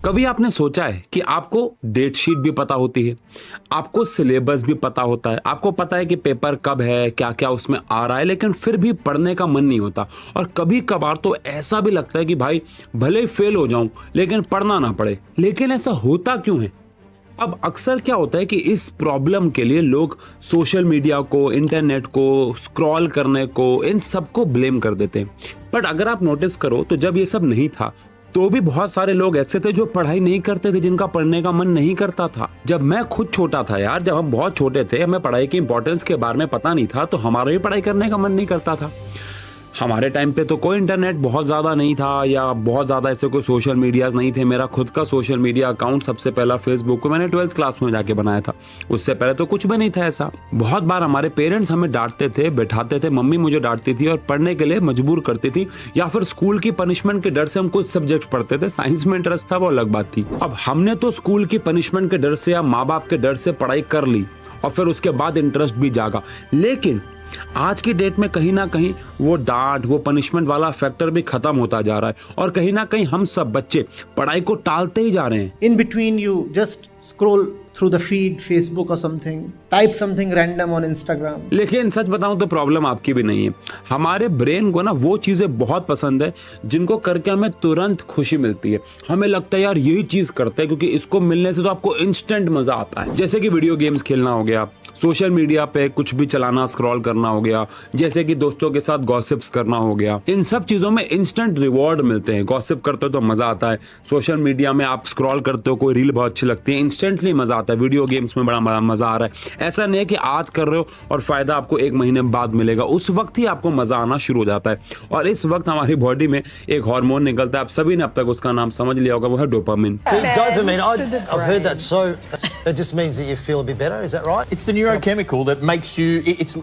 कभी आपने सोचा है कि आपको डेट शीट भी पता होती है, आपको सिलेबस भी पता होता है, आपको पता है कि पेपर कब है, क्या क्या उसमें आ रहा है, लेकिन फिर भी पढ़ने का मन नहीं होता। और कभी कभार तो ऐसा भी लगता है कि भाई भले ही फेल हो जाऊं लेकिन पढ़ना ना पड़े। लेकिन ऐसा होता क्यों है? अब अक्सर क्या होता है कि इस प्रॉब्लम के लिए लोग सोशल मीडिया को, इंटरनेट को, स्क्रॉल करने को, इन सबको ब्लेम कर देते हैं। बट अगर आप नोटिस करो तो जब ये सब नहीं था तो भी बहुत सारे लोग ऐसे थे जो पढ़ाई नहीं करते थे, जिनका पढ़ने का मन नहीं करता था। जब मैं खुद छोटा था यार, जब हम बहुत छोटे थे, हमें पढ़ाई की इंपॉर्टेंस के बारे में पता नहीं था, तो हमारा भी पढ़ाई करने का मन नहीं करता था। हमारे टाइम पे तो कोई इंटरनेट बहुत ज़्यादा नहीं था या बहुत ज़्यादा ऐसे कोई सोशल मीडियाज़ नहीं थे। मेरा खुद का सोशल मीडिया अकाउंट सबसे पहला फेसबुक को मैंने 12th क्लास में जाके बनाया था। उससे पहले तो कुछ भी नहीं था ऐसा। बहुत बार हमारे पेरेंट्स हमें डांटते थे, बैठाते थे, मम्मी मुझे डांटती थी और पढ़ने के लिए मजबूर करती थी, या फिर स्कूल की पनिशमेंट के डर से हम कुछ सब्जेक्ट पढ़ते थे। साइंस में इंटरेस्ट था वो अलग बात थी। अब हमने तो स्कूल की पनिशमेंट के डर से या माँ बाप के डर से पढ़ाई कर ली और फिर उसके बाद इंटरेस्ट भी जागा। लेकिन आज की डेट में कहीं ना कहीं वो डांट, वो पनिशमेंट वाला फैक्टर भी खत्म होता जा रहा है और कहीं ना कहीं हम सब बच्चे पढ़ाई को टालते ही जा रहे हैं। In between you just scroll through the feed, Facebook or something, type something random on Instagram. लेकिन सच बताऊं तो प्रॉब्लम आपकी भी नहीं है। हमारे ब्रेन को ना वो चीजें बहुत पसंद है जिनको करके हमें तुरंत खुशी मिलती है। हमें लगता है यार यही चीज करते हैं क्योंकि इसको मिलने से तो आपको इंस्टेंट मजा आता है। जैसे कि वीडियो गेम्स खेलना हो गया, सोशल मीडिया पे कुछ भी चलाना, स्क्रॉल करना हो गया, जैसे कि दोस्तों के साथ गॉसिप्स करना हो गया। इन सब चीजों में इंस्टेंट रिवॉर्ड मिलते हैं। गॉसिप करते हो तो मजा आता है, सोशल मीडिया में आप स्क्रॉल करते हो, कोई रील बहुत अच्छी लगती है, इंस्टेंटली मजा आता है। वीडियो गेम्स में बड़ा मजा आ रहा है। ऐसा नहीं है कि आज कर रहे हो और फायदा आपको 1 महीने बाद मिलेगा, उस वक्त ही आपको मजा आना शुरू हो जाता है। और इस वक्त हमारी बॉडी में एक हार्मोन निकलता है, आप सभी ने अब तक उसका नाम समझ लिया होगा, वो है dopamine. Dopamine, I've heard that, so it just means that you feel a bit better, is that right? It's the neurochemical that makes you. It's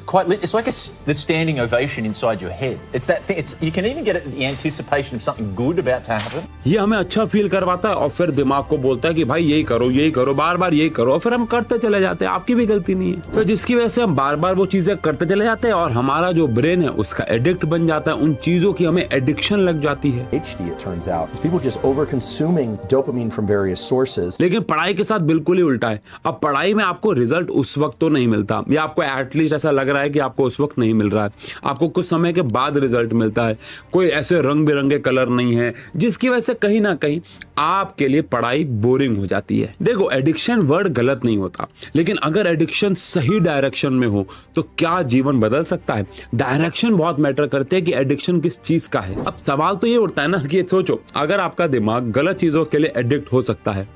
like the standing ovation inside your head. It's that thing. You can even get the anticipation of something good about to happen. ये हमें अच्छा feel करवाता है और फिर दिमाग को बोलता है कि भाई यही करो, बार बार यही करो, और फिर हम करते चले जाते हैं। आपकी भी गलती नहीं है। फिर जिसकी वजह से हम बार बार वो चीजें करते चले जाते हैं और हमारा जो ब्रेन है उसका एडिक्ट बन जाता है। उन चीजों की हमें एडिक्शन लग जाती है। HD, it turns out, is people just over-consuming dopamine from various sources. लेकिन पढ़ाई के साथ बिल्कुल ही उल्टा है। अब पढ़ाई में आपको रिजल्ट उस वक्त तो नहीं मिलता, या आपको एटलीस्ट ऐसा लग रहा है कि आपको उस वक्त नहीं मिल रहा है, आपको कुछ समय के बाद रिजल्ट मिलता है। कोई ऐसे रंग बिरंगे कलर नहीं है, जिसकी वजह से कहीं ना कहीं आपके लिए पढ़ाई बोरिंग हो जाती है। देखो, एडिक्शन वर्ड गलत नहीं होता, लेकिन अगर एडिक्शन सही डायरेक्शन में हो तो क्या जीवन बदल सकता है। डायरेक्शन बहुत मैटर करते हैं कि एडिक्शन किस चीज का है। अब सवाल तो ये उठता है ना कि सोचो, अगर आपका दिमाग गलत चीजों के लिए एडिक्ट हो सकता है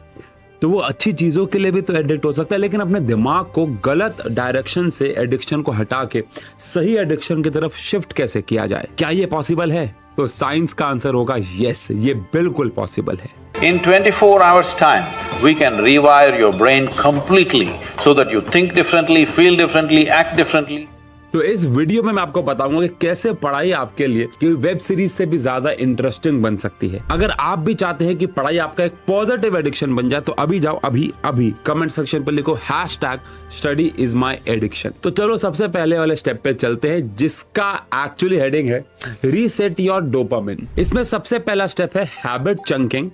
तो वो अच्छी चीजों के लिए भी तो एडिक्ट हो सकता है। लेकिन अपने दिमाग को गलत डायरेक्शन से एडिक्शन को हटा के सही एडिक्शन की तरफ शिफ्ट कैसे किया जाए? क्या ये पॉसिबल है? तो साइंस का आंसर होगा यस, ये बिल्कुल पॉसिबल है। In 24 hours time, we can rewire your brain completely so that you think differently, feel differently, act differently. तो इस वीडियो में मैं आपको बताऊंगा कि कैसे पढ़ाई आपके लिए कि वेब सीरीज से भी ज्यादा इंटरेस्टिंग बन सकती है। अगर आप भी चाहते हैं कि पढ़ाई आपका एक पॉजिटिव एडिक्शन बन जाए तो अभी जाओ, अभी कमेंट सेक्शन पर लिखो #StudyIsMyAddiction। तो चलो सबसे पहले वाले स्टेप पे चलते हैं, जिसका एक्चुअली हेडिंग है रीसेट योर डोपामिन। इसमें सबसे पहला स्टेप है habit chunking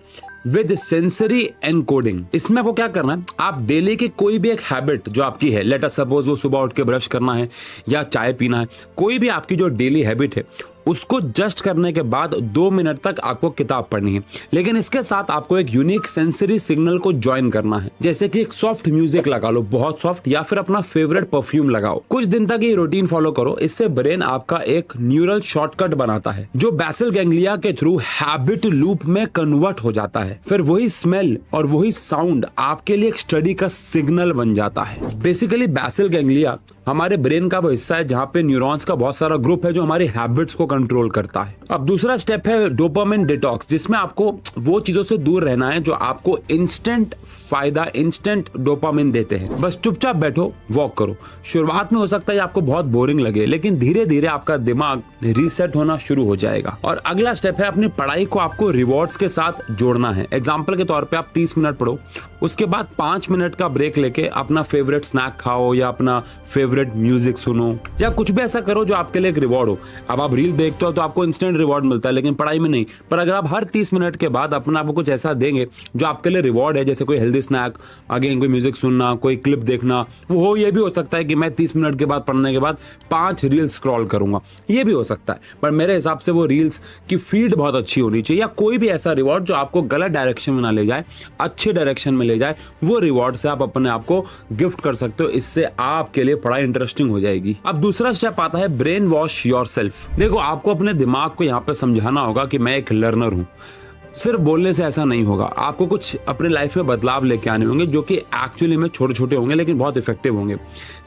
with sensory encoding. इसमें आपको क्या करना है, आप डेली की कोई भी एक हैबिट जो आपकी है, लेट अस सपोज वो सुबह उठ के ब्रश करना है या चाय पीना है, कोई भी आपकी जो डेली हैबिट है, उसको जस्ट करने के बाद 2 मिनट तक आपको किताब पढ़नी है। लेकिन इसके साथ आपको एक यूनिक सेंसरी सिग्नल को ज्वाइन करना है, जैसे कि एक सॉफ्ट म्यूजिक लगा लो, बहुत सॉफ्ट, या फिर अपना फेवरेट परफ्यूम लगाओ। कुछ दिन तक ये रूटीन फॉलो करो। इससे ब्रेन आपका एक न्यूरल शॉर्टकट बनाता है जो बेसल गैंग्लिया के थ्रू हैबिट लूप में कन्वर्ट हो जाता है। फिर वही स्मेल और वही साउंड आपके लिए एक स्टडी का सिग्नल बन जाता है। बेसिकली बेसल गैंग्लिया हमारे ब्रेन का वो हिस्सा है जहाँ पे न्यूरॉन्स का बहुत सारा ग्रुप है जो हमारी हैबिट्स को कंट्रोल करता है। अब दूसरा स्टेप है डोपामिन डिटॉक्स, जिसमें आपको वो चीजों से दूर रहना है जो आपको इंस्टेंट फायदा, इंस्टेंट डोपामिन देते हैं। बस चुपचाप बैठो, वॉक करो। शुरुआत में हो सकता है आपको बहुत बोरिंग लगे, लेकिन धीरे धीरे आपका दिमाग रीसेट होना शुरू हो जाएगा। और अगला स्टेप है अपनी पढ़ाई को आपको रिवॉर्ड्स के साथ जोड़ना है। एग्जाम्पल के तौर पर आप 30 मिनट पढ़ो, उसके बाद 5 मिनट का ब्रेक लेके अपना फेवरेट स्नैक खाओ या अपना फेवरेट फेवरेट म्यूजिक सुनो या कुछ भी ऐसा करो जो आपके लिए एक रिवॉर्ड हो। अब आप रील देखते हो तो आपको इंस्टेंट रिवॉर्ड मिलता है, लेकिन पढ़ाई में नहीं। पर अगर आप हर 30 मिनट के बाद अपने आप को कुछ ऐसा देंगे जो आपके लिए रिवॉर्ड है, जैसे कोई हेल्दी स्नैक, अगेन कोई म्यूजिक सुनना, कोई क्लिप देखना, वो हो ये भी हो सकता है कि मैं 30 मिनट के बाद पढ़ने के बाद 5 रील स्क्रॉल करूंगा, ये भी हो सकता है। पर मेरे हिसाब से वो रील्स की फीड बहुत अच्छी होनी चाहिए, या कोई भी ऐसा रिवॉर्ड जो आपको गलत डायरेक्शन में ना ले जाए, अच्छे डायरेक्शन में ले जाए, वो रिवॉर्ड से आप अपने आप को गिफ्ट कर सकते हो। इससे आपके लिए पढ़ाई इंटरेस्टिंग हो जाएगी। अब दूसरा स्टेप आता है ब्रेन वॉश योरसेल्फ। देखो, आपको अपने दिमाग को यहाँ पे समझाना होगा कि मैं एक लर्नर हूँ। सिर्फ बोलने से ऐसा नहीं होगा, आपको कुछ अपने लाइफ में बदलाव लेके आने होंगे जो कि एक्चुअली में छोटे छोटे होंगे लेकिन बहुत इफेक्टिव होंगे।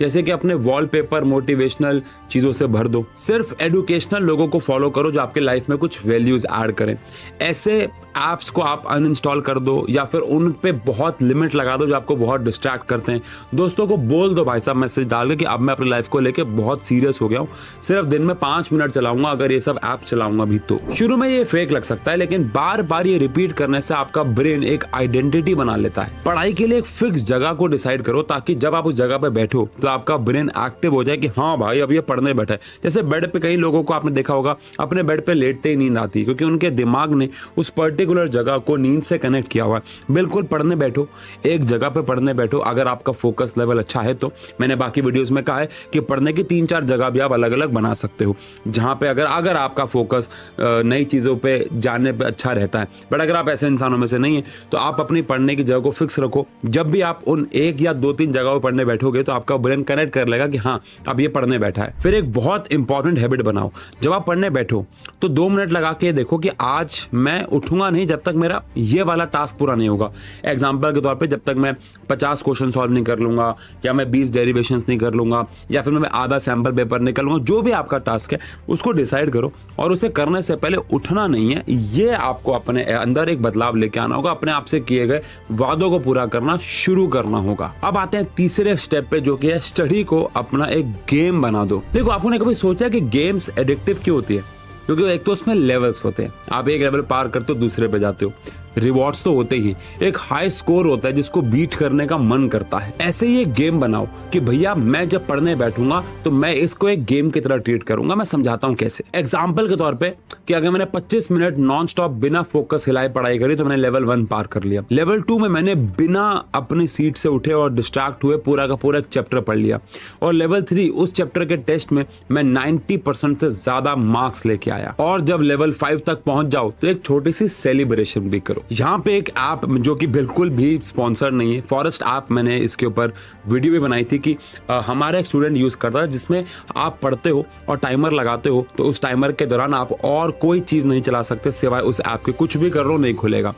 जैसे कि अपने वॉलपेपर मोटिवेशनल चीज़ों से भर दो, सिर्फ एजुकेशनल लोगों को फॉलो करो जो आपके लाइफ में कुछ वैल्यूज ऐड करें। ऐसे ऐप्स को आप अनइंस्टॉल कर दो या फिर उन पे बहुत लिमिट लगा दो जो आपको बहुत डिस्ट्रैक्ट करते हैं। दोस्तों को बोल दो भाई साहब मैसेज डाल के कि अब मैं अपनी लाइफ को लेके बहुत सीरियस हो गया हूँ, सिर्फ दिन में 5 मिनट चलाऊंगा, अगर ये सब ऐप चलाऊंगा भी तो। शुरू में ये फेक लग सकता है, लेकिन बार बार ये रिपीट करने से आपका ब्रेन एक आइडेंटिटी बना लेता है। पढ़ाई के लिए एक फिक्स जगह को डिसाइड करो ताकि जब आप उस जगह पे बैठो तो आपका ब्रेन एक्टिव हो जाए कि हाँ भाई अब ये पढ़ने बैठा है। जैसे बेड पे कई लोगों को आपने देखा होगा अपने बेड पे लेटते ही नींद आती है, क्योंकि उनके दिमाग ने उस पर्टिकुलर जगह को नींद से कनेक्ट किया हुआ है। बिल्कुल पढ़ने बैठो, एक जगह पे पढ़ने बैठो। अगर आपका फोकस लेवल अच्छा है तो मैंने बाकी वीडियोस में कहा है कि पढ़ने की 3-4 जगह भी आप अलग अलग बना सकते हो, जहां पे अगर आपका फोकस नई चीजों पे जानने पे अच्छा रहता है। बट अगर आप ऐसे इंसानों में से नहीं है तो आप अपनी पढ़ने की जगह को फिक्स रखो। जब भी आप उन 1 या 2-3 जगहों पढ़ने बैठोगे तो आपका ब्रेन कनेक्ट कर लेगा कि हाँ अब ये पढ़ने बैठा है। फिर एक बहुत इंपॉर्टेंट हैबिट बनाओ, जब आप पढ़ने बैठो तो 2 मिनट लगा के देखो कि आज मैं उठूंगा नहीं जब तक मेरा ये वाला टास्क पूरा नहीं होगा। एग्जाम्पल के तौर पे जब तक मैं 50 क्वेश्चन सॉल्व नहीं कर लूंगा, या मैं 20 डेरिवेशंस नहीं कर लूंगा, या फिर मैं आधा सैंपल पेपर निकल लूंगा, जो भी आपका टास्क है उसको डिसाइड करो और उसे करने से पहले उठना नहीं है। ये आपको अपने अंदर एक बदलाव लेके आना होगा, अपने आप से किए गए वादों को पूरा करना शुरू करना होगा। अब आते हैं तीसरे स्टेप पे, जो कि है स्टडी को अपना एक गेम बना दो। देखो, आपने कभी सोचा कि गेम्स एडिक्टिव क्यों होती है? क्योंकि एक तो उसमें लेवल्स होते हैं, आप एक लेवल पार करते हो दूसरे पे जाते हो। रिवॉर्ड्स तो होते ही, एक हाई स्कोर होता है जिसको बीट करने का मन करता है। ऐसे ही एक गेम बनाओ कि भैया मैं जब पढ़ने बैठूंगा तो मैं इसको एक गेम की तरह ट्रीट करूंगा। मैं समझाता हूं कैसे। एग्जाम्पल के तौर पे कि अगर मैंने 25 मिनट नॉन स्टॉप बिना फोकस हिलाए पढ़ाई करी तो मैंने लेवल 1 पार कर लिया। लेवल 2 में मैंने बिना अपनी सीट से उठे और डिस्ट्रैक्ट हुए पूरा का पूरा एक चैप्टर पढ़ लिया, और लेवल 3 उस चैप्टर के टेस्ट में मैं 90% से ज्यादा मार्क्स लेके आया। और जब लेवल 5 तक पहुंच जाओ तो एक छोटी सी सेलिब्रेशन भी करो। यहाँ पे एक ऐप जो कि बिल्कुल भी स्पॉन्सर नहीं है, फॉरेस्ट ऐप, मैंने इसके ऊपर वीडियो भी बनाई थी कि हमारा एक स्टूडेंट यूज करता है, जिसमें आप पढ़ते हो और टाइमर लगाते हो तो उस टाइमर के दौरान आप और कोई चीज नहीं चला सकते सिवाय उस ऐप के। कुछ भी कर लो नहीं खुलेगा,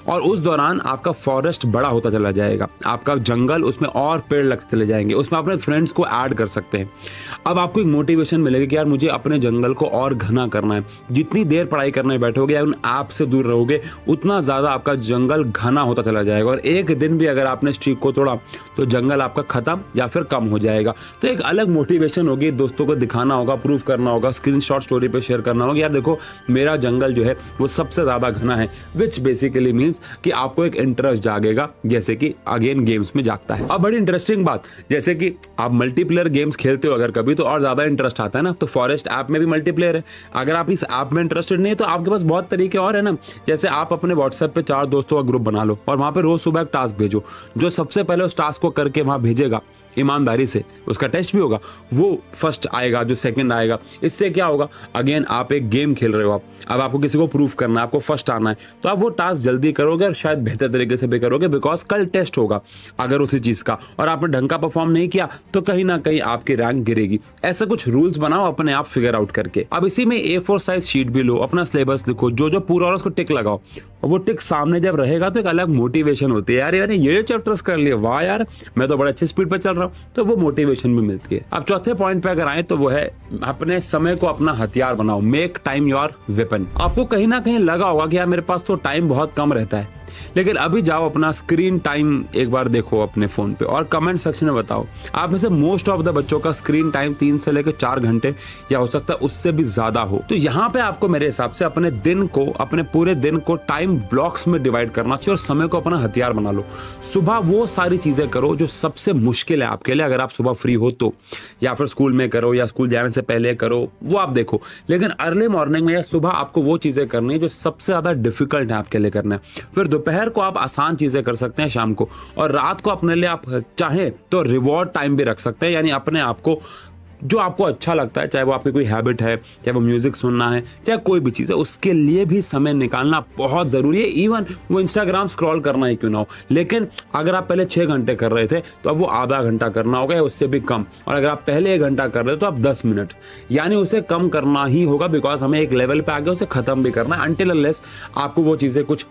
और उस दौरान आपका फॉरेस्ट बड़ा होता चला जाएगा, आपका जंगल, उसमें और पेड़ लगते चले जाएंगे, उसमें अपने फ्रेंड्स को ऐड कर सकते हैं। अब आपको एक मोटिवेशन मिलेगा कि यार मुझे अपने जंगल को और घना करना है। जितनी देर पढ़ाई करने बैठोगे या उन ऐप से दूर रहोगे उतना ज्यादा आपका जंगल घना होता चला जाएगा, और एक दिन भी अगर आपने स्ट्रीक को तोड़ा तो जंगल आपका खत्म या फिर कम हो जाएगा। तो एक अलग मोटिवेशन होगी, दोस्तों को दिखाना होगा, प्रूफ करना होगा, स्क्रीनशॉट स्टोरी पे शेयर करना होगा, यार देखो मेरा जंगल जो है वो सबसे ज्यादा घना है, विच बेसिकली मीन्स कि आपको एक इंटरेस्ट जागेगा, जैसे कि अगेन गेम्स में जागता है। अब बड़ी इंटरेस्टिंग बात, जैसे कि आप मल्टीप्लेयर गेम्स खेलते हो अगर कभी, तो और ज्यादा इंटरेस्ट आता है ना। तो फॉरेस्ट ऐप में भी मल्टीप्लेयर है। अगर आप इस ऐप में इंटरेस्टेड नहीं है तो आपके पास बहुत तरीके और है ना। जैसे आप अपने व्हाट्सएप पे 4 दोस्तों का ग्रुप बना लो और वहां पे रोज सुबह एक टास्क भेजो। जो सबसे पहले उस टास्क को करके वहां भेजेगा, ईमानदारी से, उसका टेस्ट भी होगा, वो फर्स्ट आएगा, जो सेकंड आएगा। इससे क्या होगा, अगेन आप एक गेम खेल रहे हो। अब आपको किसी को प्रूफ करना है, आपको फर्स्ट आना है, तो आप वो टास्क जल्दी करोगे और शायद बेहतर तरीके से भी करोगे, बिकॉज कल टेस्ट होगा अगर उसी चीज का, और आपने ढंग का परफॉर्म नहीं किया तो कहीं ना कहीं आपकी रैंक गिरेगी। ऐसा कुछ रूल्स बनाओ अपने आप फिगर आउट करके। अब इसी में A4 साइज शीट भी लो, अपना सिलेबस लिखो, जो जो पूरा और उसको टिक लगाओ, और वो टिक सामने जब रहेगा तो एक अलग मोटिवेशन होती है, यार यार ये चैप्टर्स कर लिए, वाह यार मैं तो बड़े अच्छे स्पीड पे चल रहा हूँ, तो वो मोटिवेशन भी मिलती है। अब चौथे पॉइंट पे अगर आए तो वो है अपने समय को अपना हथियार बनाओ। Make time your weapon. आपको कहीं ना कहीं लगा होगा कि यार मेरे पास तो टाइम बहुत कम रहता है, लेकिन अभी जाओ अपना स्क्रीन टाइम एक बार देखो अपने फोन पे और कमेंट सेक्शन में बताओ आप में से मोस्ट ऑफ द बच्चों का स्क्रीन टाइम 3 से लेकर 4 घंटे या हो सकता है उससे भी ज्यादा हो। तो यहाँ पे आपको मेरे हिसाब से अपने दिन को, अपने पूरे दिन को टाइम ब्लॉक्स में डिवाइड करना चाहिए और समय को अपना हथियार बना लो। सुबह वो सारी चीजें करो जो सबसे मुश्किल है आपके लिए, अगर आप सुबह फ्री हो तो, या फिर स्कूल में करो या स्कूल जाने से पहले करो, वो आप देखो। लेकिन अर्ली मॉर्निंग में या सुबह आपको वो चीजें करनी है जो सबसे ज्यादा डिफिकल्ट है आपके लिए करना है। फिर दोपहर को आप आसान चीजें कर सकते हैं शाम को, और रात को अपने लिए आप चाहें तो रिवॉर्ड टाइम भी रख सकते हैं, यानी अपने आप को जो आपको अच्छा लगता है, चाहे वो आपकी कोई हैबिट है, चाहे वो म्यूजिक सुनना है, चाहे कोई भी चीज़ है, उसके लिए भी समय निकालना बहुत ज़रूरी है। इवन वो इंस्टाग्राम स्क्रॉल करना ही क्यों ना हो, लेकिन अगर आप पहले 6 घंटे कर रहे थे तो अब वो आधा घंटा करना होगा या उससे भी कम, और अगर आप पहले 1 घंटा कर रहे थे तो अब 10 मिनट, यानी उसे कम करना ही होगा, बिकॉज हमें एक लेवल पे आगे उसे ख़त्म भी करना है, अनटिल अनलेस आपको वो चीज़ें कुछ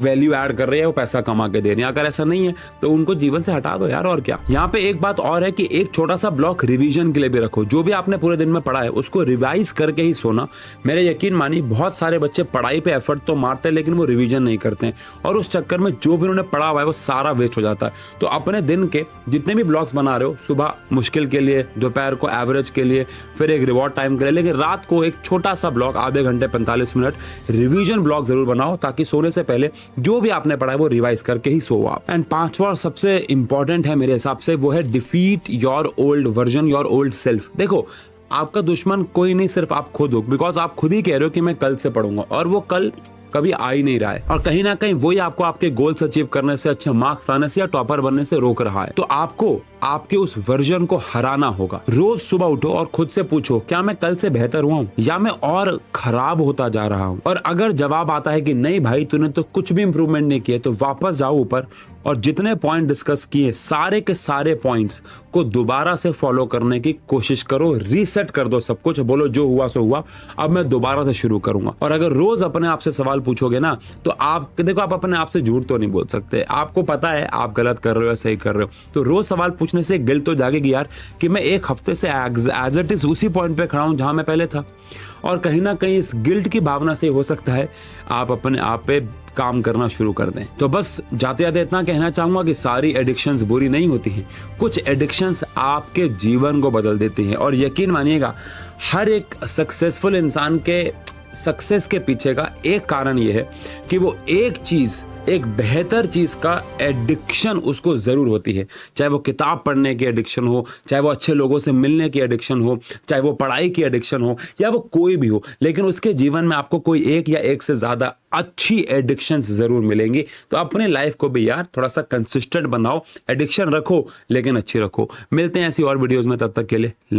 वैल्यू ऐड कर रही है, वो पैसा कमा के दे रही है। अगर ऐसा नहीं है तो उनको जीवन से हटा दो यार, और क्या। यहाँ पे एक बात और है कि एक छोटा सा ब्लॉक रिवीजन के लिए भी रखो। जो भी आपने पूरे दिन में पढ़ा है उसको रिवाइज करके ही सोना। मेरे यकीन मानिए बहुत सारे बच्चे पढ़ाई पे एफर्ट तो मारते हैं लेकिन वो रिवीजन नहीं करते हैं, और उस चक्कर में जो भी उन्होंने पढ़ा हुआ है वो सारा वेस्ट हो जाता है। तो अपने दिन के जितने भी ब्लॉक्स बना रहे हो, सुबह मुश्किल के लिए, दोपहर को एवरेज के लिए, फिर एक रिवॉर्ड टाइम के लिए, लेकिन रात को एक छोटा सा ब्लॉक आधे घंटे 45 मिनट रिवीजन ब्लॉक जरूर बनाओ, ताकि सोने से पहले जो भी आपने पढ़ा है वो रिवाइज करके ही सो आप। एंड पांचवा और सबसे इंपॉर्टेंट है मेरे हिसाब से, वो है defeat your old version, your old self. देखो आपका दुश्मन कोई नहीं, सिर्फ आप खुद हो, बिकॉज आप खुद ही कह रहे हो कि मैं कल से पढ़ूंगा, और वो कल कभी आ ही नहीं रहा है, और कहीं ना कहीं वही आपको आपके गोल्स अचीव करने से, अच्छे मार्क्स लाने से या टॉपर बनने से रोक रहा है। तो आपको आपके उस वर्जन को हराना होगा। रोज सुबह उठो और खुद से पूछो, क्या मैं कल से बेहतर हुआ हूँ या मैं और खराब होता जा रहा हूँ? और अगर जवाब आता है कि नहीं भाई तूने तो कुछ भी इंप्रूवमेंट नहीं किए, तो वापस जाओ ऊपर और जितने पॉइंट डिस्कस किए सारे के सारे पॉइंट्स को दोबारा से फॉलो करने की कोशिश करो। रीसेट कर दो सब कुछ, बोलो जो हुआ सो हुआ, अब मैं दोबारा से शुरू करूंगा। और अगर रोज अपने आप से सवाल पूछोगे ना, तो आप देखो, आप अपने आप से झूठ तो नहीं बोल सकते, आपको पता है आप गलत कर रहे हो या सही कर रहे हो। तो रोज सवाल पूछने से गिल्ट तो जागेगी यार कि मैं एक हफ्ते से एज इट इज उसी पॉइंट पे खड़ा हूं जहां मैं पहले था। और कहीं ना कहीं इस गिल्ट की भावना से हो सकता है आप अपने आप पे काम करना शुरू कर दें। तो बस जाते जाते इतना कहना चाहूंगा कि सारी एडिक्शंस बुरी नहीं होती हैं, कुछ एडिक्शंस आपके जीवन को बदल देती हैं। और यकीन मानिएगा, हर एक सक्सेसफुल इंसान के सक्सेस के पीछे का एक कारण यह है कि वो एक चीज, एक बेहतर चीज का एडिक्शन उसको जरूर होती है। चाहे वो किताब पढ़ने की एडिक्शन हो, चाहे वो अच्छे लोगों से मिलने की एडिक्शन हो, चाहे वो पढ़ाई की एडिक्शन हो, या वो कोई भी हो, लेकिन उसके जीवन में आपको कोई एक या एक से ज्यादा अच्छी एडिक्शंस जरूर मिलेंगी। तो अपने लाइफ को भी यार थोड़ा सा कंसिस्टेंट बनाओ, एडिक्शन रखो लेकिन अच्छी रखो। मिलते हैं ऐसी और वीडियोस में, तब तक के लिए लव।